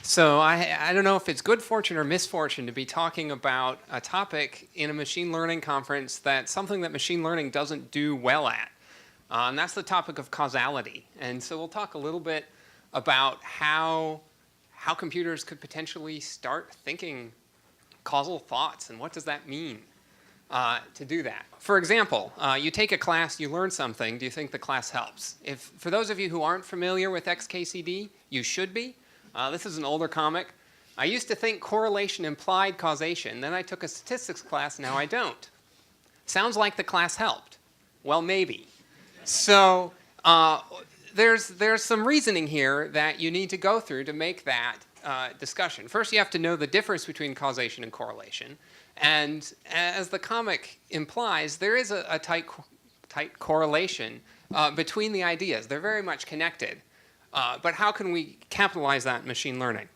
So I don't know if it's good fortune or misfortune to be talking about a topic in a machine learning conference that's something that machine learning doesn't do well at. And that's the topic of causality. And so we'll talk a little bit about how computers could potentially start thinking causal thoughts and what does that mean to do that. For example, you take a class, you learn something, do you think the class helps? For those of you who aren't familiar with XKCD, you should be. This is an older comic. I used to think correlation implied causation. Then I took a statistics class. Now I don't. Sounds like the class helped. Well, maybe. So there's some reasoning here that you need to go through to make that discussion. First, you have to know the difference between causation and correlation. And as the comic implies, there is a tight correlation between the ideas. They're very much connected. But how can we capitalize that in machine learning?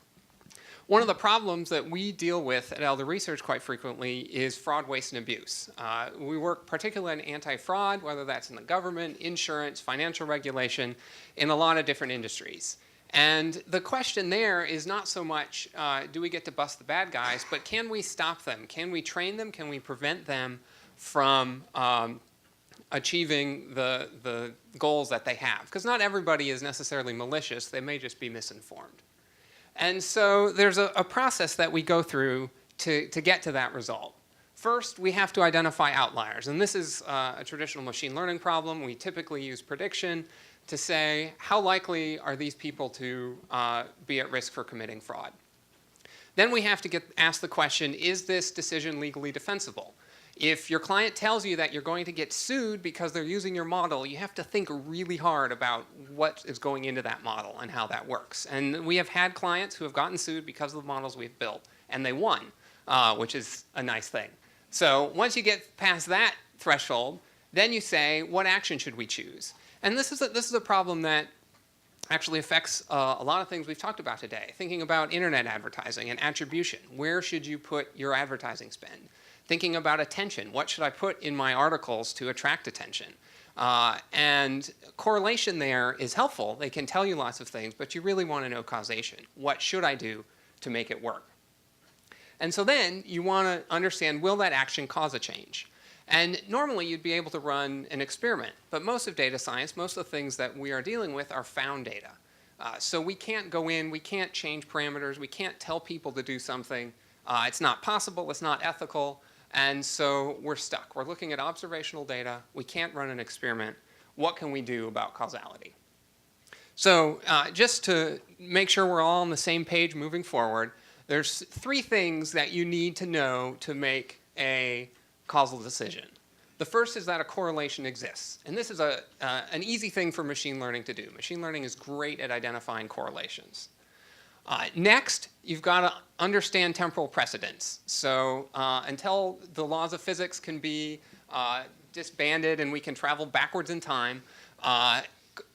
One of the problems that we deal with at Elder Research quite frequently is fraud, waste, and abuse. We work particularly in anti-fraud, whether that's in the government, insurance, financial regulation, in a lot of different industries. And the question there is not so much, do we get to bust the bad guys, but can we stop them? Can we train them? Can we prevent them from achieving the goals that they have? Because not everybody is necessarily malicious. They may just be misinformed. And so there's a process that we go through to get to that result. First, we have to identify outliers. And this is a traditional machine learning problem. We typically use prediction to say, how likely are these people to be at risk for committing fraud? Then we have to ask the question, is this decision legally defensible? If your client tells you that you're going to get sued because they're using your model, you have to think really hard about what is going into that model and how that works. And we have had clients who have gotten sued because of the models we've built, and they won, which is a nice thing. So once you get past that threshold, then you say, what action should we choose? And this is a problem that actually affects a lot of things we've talked about today. Thinking about internet advertising and attribution. Where should you put your advertising spend? Thinking about attention. What should I put in my articles to attract attention? And correlation there is helpful. They can tell you lots of things, but you really want to know causation. What should I do to make it work? And so then you want to understand, will that action cause a change? And normally you'd be able to run an experiment, but most of data science, most of the things that we are dealing with are found data. So we can't go in, we can't change parameters, we can't tell people to do something. It's not possible, it's not ethical, and so we're stuck. We're looking at observational data, we can't run an experiment. What can we do about causality? So just to make sure we're all on the same page moving forward, there's 3 things that you need to know to make a causal decision. The first is that a correlation exists. And this is an easy thing for machine learning to do. Machine learning is great at identifying correlations. Next, you've got to understand temporal precedence. So until the laws of physics can be disbanded and we can travel backwards in time,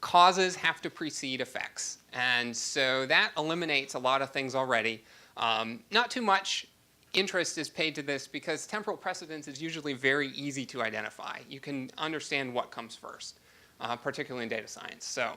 causes have to precede effects. And so that eliminates a lot of things already. Not too much interest is paid to this because temporal precedence is usually very easy to identify. You can understand what comes first, particularly in data science. So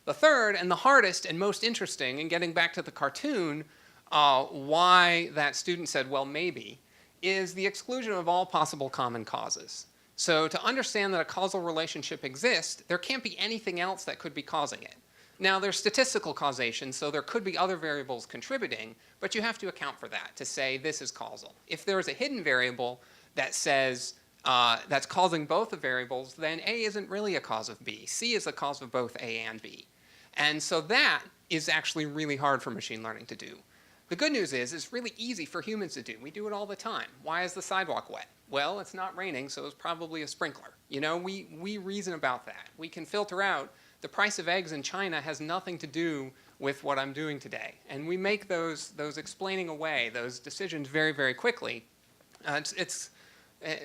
the third and the hardest and most interesting, and getting back to the cartoon, why that student said, well, maybe, is the exclusion of all possible common causes. So to understand that a causal relationship exists, there can't be anything else that could be causing it. Now, there's statistical causation, so there could be other variables contributing, but you have to account for that to say this is causal. If there is a hidden variable that says that's causing both the variables, then A isn't really a cause of B. C is a cause of both A and B. And so that is actually really hard for machine learning to do. The good news is it's really easy for humans to do. We do it all the time. Why is the sidewalk wet? Well, it's not raining, so it's probably a sprinkler. You know, we reason about that. We can filter out the price of eggs in China has nothing to do with what I'm doing today. And we make those explaining away, those decisions very, very quickly. It's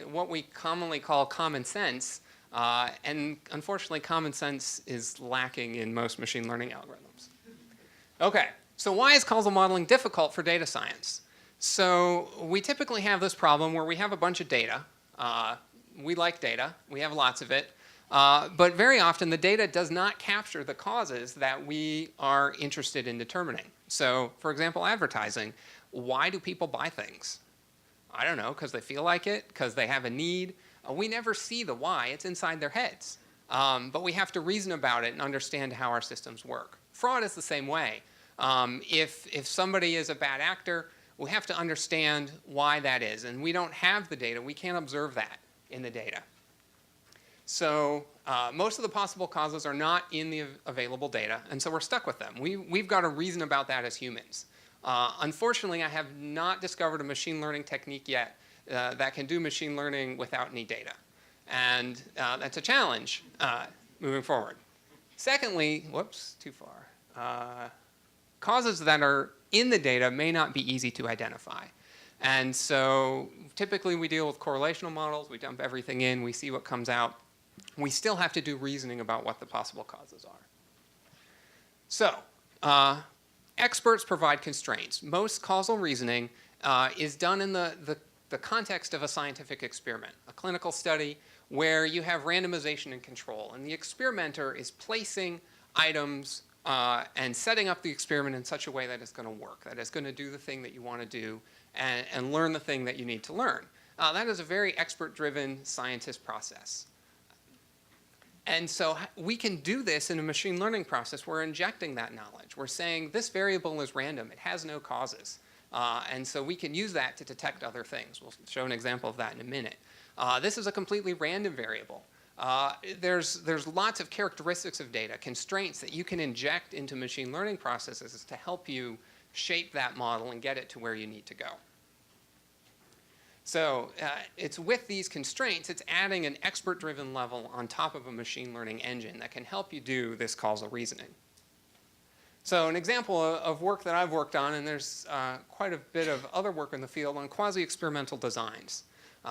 what we commonly call common sense. And unfortunately, common sense is lacking in most machine learning algorithms. Okay, so why is causal modeling difficult for data science? So we typically have this problem where we have a bunch of data. We like data. We have lots of it. But very often the data does not capture the causes that we are interested in determining. So for example, advertising. Why do people buy things? I don't know, because they feel like it, because they have a need. We never see the why. It's inside their heads. But we have to reason about it and understand how our systems work. Fraud is the same way. If somebody is a bad actor, we have to understand why that is. And we don't have the data. We can't observe that in the data. So most of the possible causes are not in the available data, and so we're stuck with them. We've got to reason about that as humans. Unfortunately, I have not discovered a machine learning technique yet that can do machine learning without any data. And that's a challenge moving forward. Secondly, whoops, too far. Causes that are in the data may not be easy to identify. And so typically we deal with correlational models. We dump everything in. We see what comes out. We still have to do reasoning about what the possible causes are. So experts provide constraints. Most causal reasoning is done in the context of a scientific experiment, a clinical study where you have randomization and control. And the experimenter is placing items and setting up the experiment in such a way that it's going to work, that it's going to do the thing that you want to do and learn the thing that you need to learn. That is a very expert-driven scientist process. And so we can do this in a machine learning process. We're injecting that knowledge. We're saying this variable is random. It has no causes. And so we can use that to detect other things. We'll show an example of that in a minute. This is a completely random variable. There's lots of characteristics of data, constraints that you can inject into machine learning processes to help you shape that model and get it to where you need to go. So it's with these constraints, it's adding an expert-driven level on top of a machine learning engine that can help you do this causal reasoning. So an example of work that I've worked on, and there's quite a bit of other work in the field on quasi-experimental designs.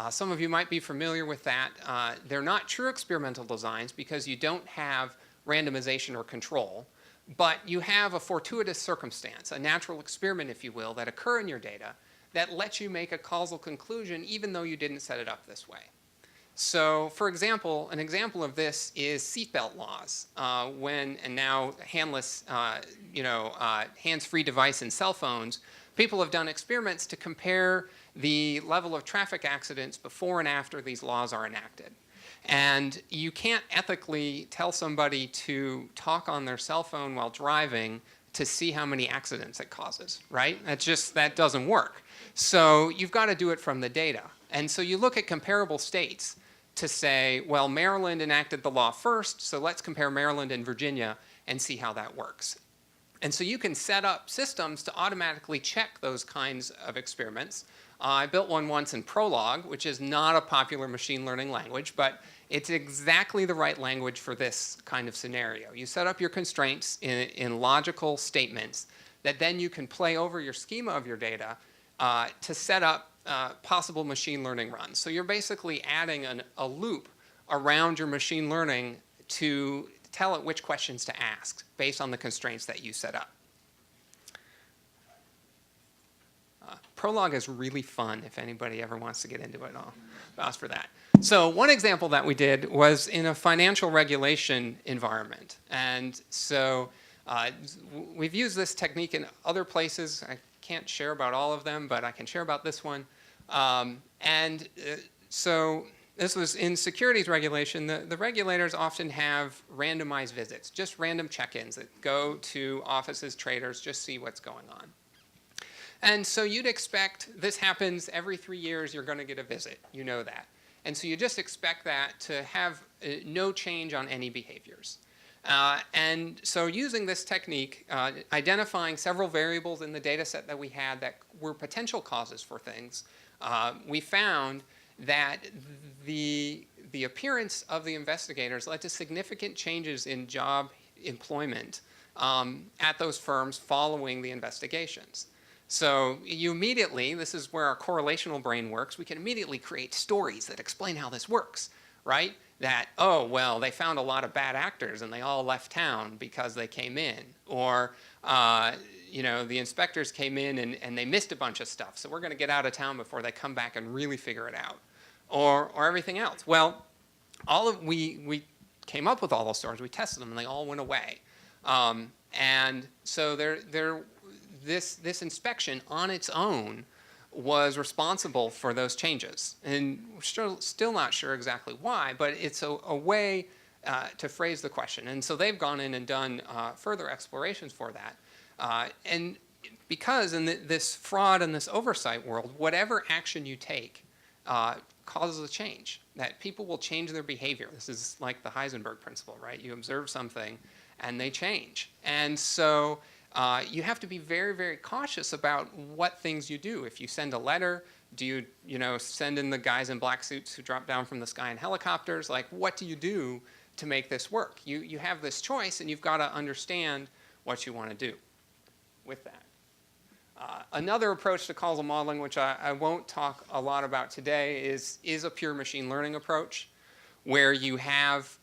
Some of you might be familiar with that. They're not true experimental designs because you don't have randomization or control, but you have a fortuitous circumstance, a natural experiment, if you will, that occur in your data that lets you make a causal conclusion even though you didn't set it up this way. So for example, an example of this is seatbelt laws. And now handless, hands-free device in cell phones, people have done experiments to compare the level of traffic accidents before and after these laws are enacted. And you can't ethically tell somebody to talk on their cell phone while driving to see how many accidents it causes, right? That doesn't work. So you've got to do it from the data. And so you look at comparable states to say, well, Maryland enacted the law first, so let's compare Maryland and Virginia and see how that works. And so you can set up systems to automatically check those kinds of experiments. I built one once in Prolog, which is not a popular machine learning language, but it's exactly the right language for this kind of scenario. You set up your constraints in logical statements that then you can play over your schema of your data to set up possible machine learning runs. So you're basically adding a loop around your machine learning to tell it which questions to ask based on the constraints that you set up. Prolog is really fun if anybody ever wants to get into it. I'll ask for that. So one example that we did was in a financial regulation environment. And so we've used this technique in other places. I can't share about all of them, but I can share about this one. So this was in securities regulation. The regulators often have randomized visits, just random check-ins that go to offices, traders, just see what's going on. And so you'd expect this happens every 3 years, you're going to get a visit. You know that. And so you just expect that to have no change on any behaviors. And so using this technique, identifying several variables in the data set that we had that were potential causes for things, we found that the appearance of the investigators led to significant changes in job employment at those firms following the investigations. So you immediately, this is where our correlational brain works, we can immediately create stories that explain how this works, right? That, oh, well, they found a lot of bad actors and they all left town because they came in. Or, the inspectors came in and they missed a bunch of stuff, so we're going to get out of town before they come back and really figure it out. Or everything else. Well, we came up with all those stories. We tested them, and they all went away. And so this inspection on its own was responsible for those changes. And we're still not sure exactly why, but it's a way to phrase the question. And so they've gone in and done further explorations for that. And because in this fraud and this oversight world, whatever action you take causes a change, that people will change their behavior. This is like the Heisenberg principle, right? You observe something and they change. And so you have to be very, very cautious about what things you do. If you send a letter, do you send in the guys in black suits who drop down from the sky in helicopters? Like, what do you do to make this work? You have this choice, and you've got to understand what you want to do with that. Another approach to causal modeling, which I won't talk a lot about today, is a pure machine learning approach, where you have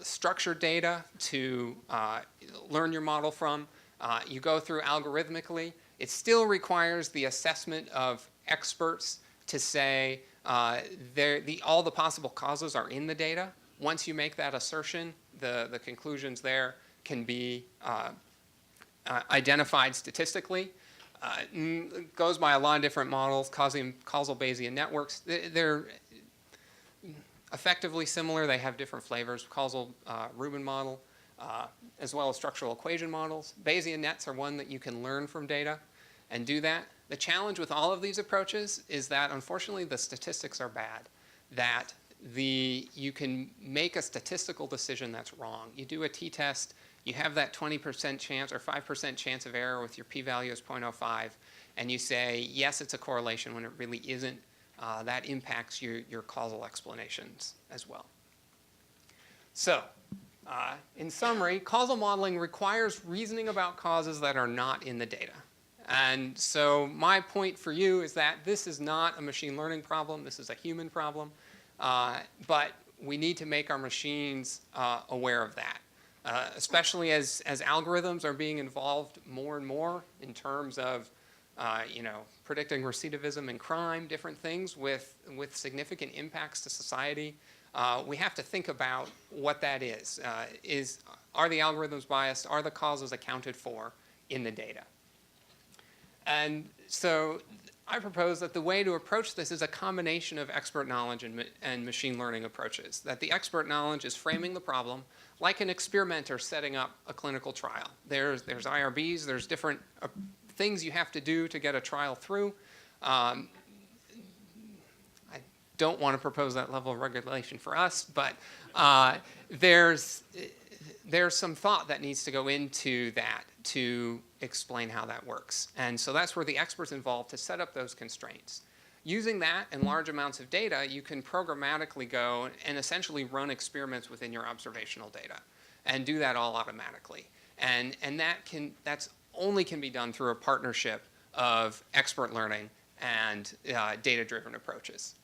structured data to learn your model from. You go through algorithmically. It still requires the assessment of experts to say all the possible causes are in the data. Once you make that assertion, the conclusions there can be identified statistically. It goes by a lot of different models, causal Bayesian networks. They're effectively similar. They have different flavors. Causal Rubin model, as well as structural equation models. Bayesian nets are one that you can learn from data and do that. The challenge with all of these approaches is that, unfortunately, the statistics are bad. That you can make a statistical decision that's wrong. You do a t-test, you have that 20% chance or 5% chance of error with your p-value is 0.05, and you say, yes, it's a correlation when it really isn't. That impacts your causal explanations as well. So, in summary, causal modeling requires reasoning about causes that are not in the data. And so my point for you is that this is not a machine learning problem. This is a human problem. But we need to make our machines aware of that, especially as algorithms are being involved more and more in terms of predicting recidivism and crime, different things with significant impacts to society. We have to think about what that is. Are the algorithms biased? Are the causes accounted for in the data? And so I propose that the way to approach this is a combination of expert knowledge and machine learning approaches. That the expert knowledge is framing the problem like an experimenter setting up a clinical trial. There's IRBs, there's different things you have to do to get a trial through. I don't want to propose that level of regulation for us, but there's some thought that needs to go into that to explain how that works. And so that's where the expert's involved to set up those constraints. Using that and large amounts of data, you can programmatically go and essentially run experiments within your observational data and do that all automatically. And that's only can be done through a partnership of expert learning and data-driven approaches.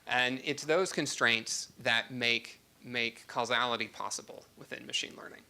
And it's those constraints that make causality possible within machine learning.